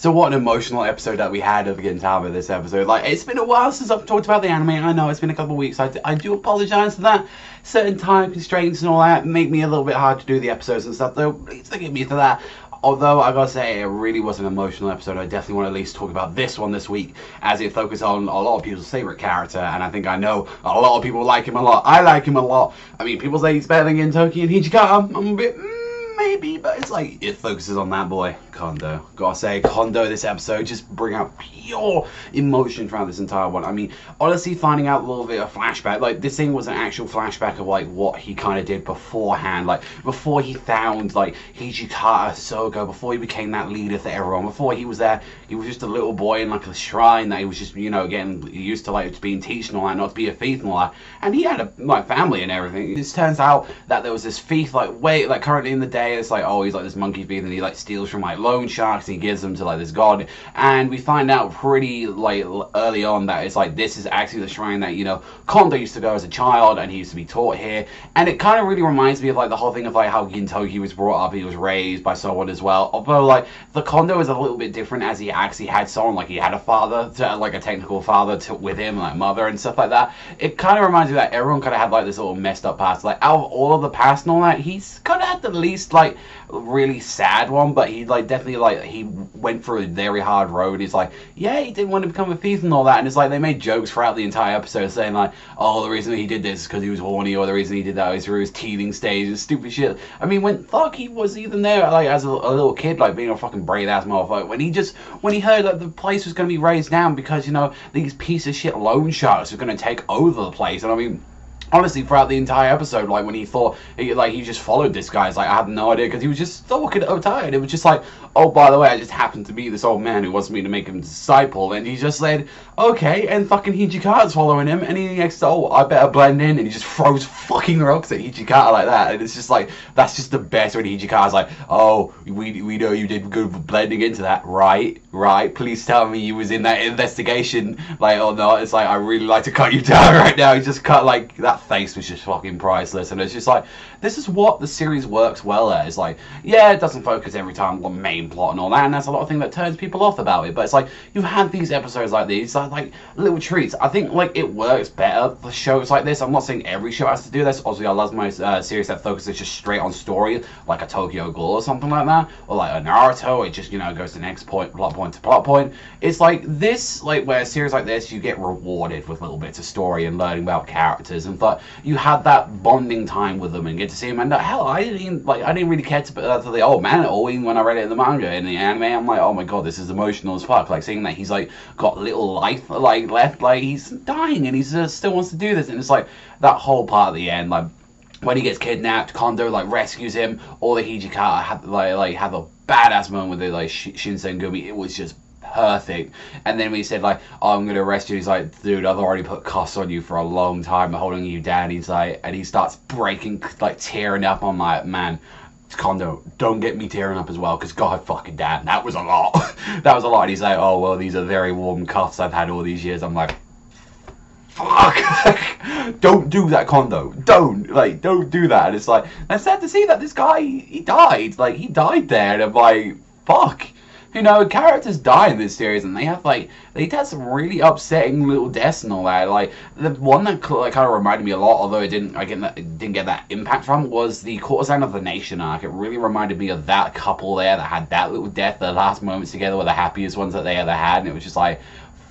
So what an emotional episode that we had of Gintama this episode. Like, it's been a while since I've talked about the anime. I know it's been a couple of weeks. I do apologize for that. Certain time constraints and all that make me a little bit hard to do the episodes and stuff, though. Please forgive me for that. Although, I gotta say, it really was an emotional episode. I definitely want to at least talk about this one this week, as it focuses on a lot of people's favorite character, and I think I know a lot of people like him a lot. I like him a lot. I mean, people say he's better than Gintoki and Hijikata. I'm a bit... maybe, but it's like, it focuses on that boy, Kondou. Gotta say, Kondou this episode just bring out pure emotion throughout this entire one. I mean, honestly, finding out a little bit of flashback, like, this thing was an actual flashback of, like, what he kind of did beforehand, like, before he found, like, Hijikata Sogo, before he became that leader for everyone, before he was there, he was just a little boy in, like, a shrine that he was just, you know, getting used to, like, being teached and all that, not to be a thief and all that, and he had a, like, family and everything. It just turns out that there was this thief, like, like, currently in the day, it's like, oh, he's like this monkey thief, and he like steals from like loan sharks and he gives them to like this god, and we find out pretty like early on that it's like this is actually the shrine that, you know, Kondou used to go as a child and he used to be taught here. And it kind of really reminds me of like the whole thing of like how Gintoki was brought up, he was raised by someone as well, although like the Kondou is a little bit different, as he actually had someone, like he had a father, like a technical father with him, like mother and stuff like that. It kind of reminds me that everyone kind of had like this little messed up past, like out of all of the past and all that, he's kind of had the least like really sad one, but he like definitely like he went through a very hard road. He's like, yeah, he didn't want to become a thief and all that, and it's like they made jokes throughout the entire episode saying like, oh, the reason he did this is because he was horny, or the reason he did that was through his teething stage and stupid shit. I mean, when fuck he was even there like as a little kid, like being a fucking brave ass motherfucker, when he heard that the place was going to be razed down because, you know, these piece of shit loan sharks were going to take over the place. And I mean, honestly, throughout the entire episode, like when he thought he just followed this guy, it's like I had no idea because he was just so fucking tired. It was just like, oh, by the way, I just happened to be this old man who wants me to make him disciple, and he just said okay, and fucking Hijikata's following him, and he next, oh, I better blend in, and he just throws fucking rocks at Hijikata like that, and it's just like, that's just the best when Hijikata's like, oh, we know you did good blending into that, right, please tell me you was in that investigation, like, or not. It's like, I really like to cut you down right now. He just cut, like, that face was just fucking priceless, and it's just like, this is what the series works well at. It's like, yeah, it doesn't focus every time on the main plot and all that, and that's a lot of things that turns people off about it, but it's like, you've had these episodes like these, like little treats. I think like it works better for shows like this. I'm not saying every show has to do this. Obviously, I love my series that focuses just straight on story, like a Tokyo Ghoul or something like that, or like a Naruto. It just, you know, goes to the next point, plot point to plot point. It's like this, like where a series like this, you get rewarded with little bits of story and learning about characters, and but you had that bonding time with them and get to see them. And hell, I didn't really care to the old man at all. Even when I read it in the manga, in the anime, I'm like, oh my god, this is emotional as fuck. Like seeing that he's like got little life like left, like he's dying and he's still wants to do this, and it's like that whole part at the end, like when he gets kidnapped, Kondou like rescues him, or the Hijikata have a badass moment with the like Shinsengumi. It was just perfect. And then when he said like, oh, I'm gonna arrest you, he's like, dude, I've already put cuffs on you for a long time, holding you down. He's like, and he starts breaking, like tearing up. I'm like, man, Kondou, don't get me tearing up as well, because god fucking damn, that was a lot. That was a lot. And he's like, oh well, these are very warm cuffs I've had all these years. I'm like, fuck. Don't do that, Kondou. Don't do that. And it's like, it's sad to see that this guy, he died there, and I'm like, fuck. You know, characters die in this series, and they have some really upsetting little deaths and all that. Like the one that like kind of reminded me a lot, although it didn't get that impact from, was the Courtesan of the Nation arc. It really reminded me of that couple there that had that little death. The last moments together were the happiest ones that they ever had, and it was just like,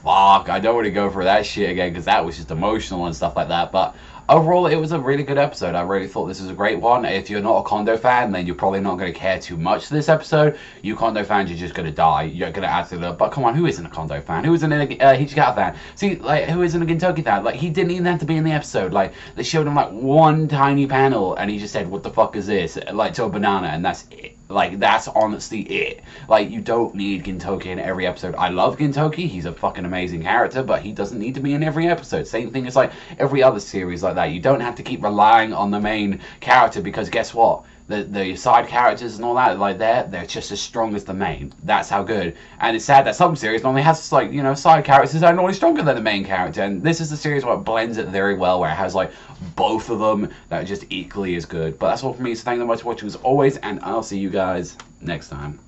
fuck, I don't want to go for that shit again, because that was just emotional and stuff like that. But overall, it was a really good episode. I really thought this was a great one. If you're not a Kondou fan, then you're probably not going to care too much for this episode. You Kondou fans, you're just going to die. You're going to absolutely love. But come on, who isn't a Kondou fan? Who isn't a Hijikata fan? See, like, who isn't a Gintoki fan? Like, he didn't even have to be in the episode. Like, they showed him, like, one tiny panel, and he just said, what the fuck is this? Like, to a banana, and that's it. Like, that's honestly it. Like, you don't need Gintoki in every episode. I love Gintoki. He's a fucking amazing character, but he doesn't need to be in every episode. Same thing as, like, every other series like that. You don't have to keep relying on the main character, because guess what? The side characters and all that, like, they're just as strong as the main. That's how good. And it's sad that some series normally has, like, you know, side characters that are normally stronger than the main character. And this is the series where it blends it very well, where it has, like, both of them that are just equally as good. But that's all from me, so thank you very much for watching as always, and I'll see you guys next time.